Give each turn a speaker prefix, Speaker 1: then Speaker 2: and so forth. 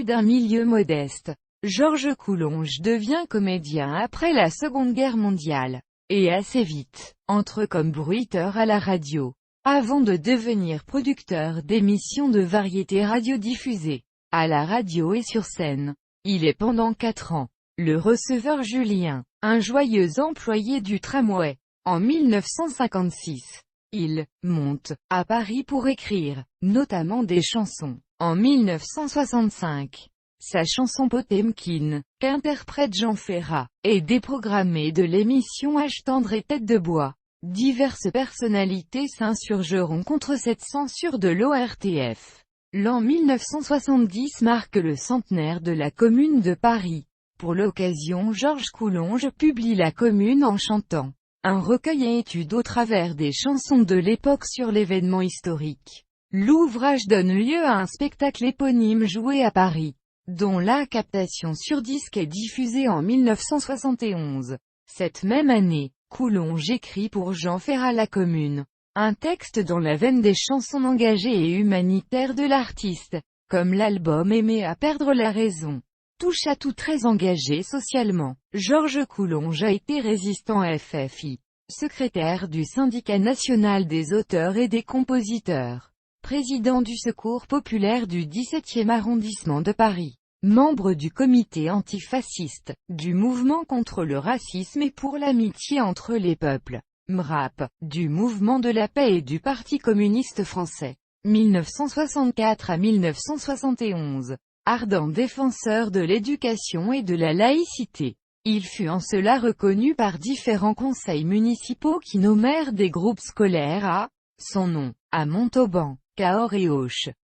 Speaker 1: d'un milieu modeste. Georges Coulonge devient comédien après la Seconde Guerre mondiale, et assez vite, entre comme bruiteur à la radio, avant de devenir producteur d'émissions de variété radiodiffusées, à la radio et sur scène. Il est pendant 4 ans, le receveur Julien, un joyeux employé du tramway. En 1956, il monte à Paris pour écrire, notamment des chansons. En 1965, sa chanson Potemkin, qu'interprète Jean Ferrat, est déprogrammée de l'émission H tendre et tête de bois. Diverses personnalités s'insurgeront contre cette censure de l'ORTF. L'an 1970 marque le centenaire de la Commune de Paris. Pour l'occasion, Georges Coulonge publie La Commune en chantant, un recueil et étude au travers des chansons de l'époque sur l'événement historique. L'ouvrage donne lieu à un spectacle éponyme joué à Paris, dont la captation sur disque est diffusée en 1971. Cette même année, Coulonge écrit pour Jean Ferrat La Commune, un texte dans la veine des chansons engagées et humanitaires de l'artiste, comme l'album Aimer à perdre la raison. Touche à tout très engagé socialement, Georges Coulonge a été résistant FFI, secrétaire du Syndicat national des auteurs et des compositeurs, président du Secours populaire du 17e arrondissement de Paris, membre du comité antifasciste, du mouvement contre le racisme et pour l'amitié entre les peuples, MRAP, du mouvement de la paix et du Parti communiste français, 1964 à 1971. Ardent défenseur de l'éducation et de la laïcité. Il fut en cela reconnu par différents conseils municipaux qui nommèrent des groupes scolaires à son nom, à Montauban, Cahors et Auch.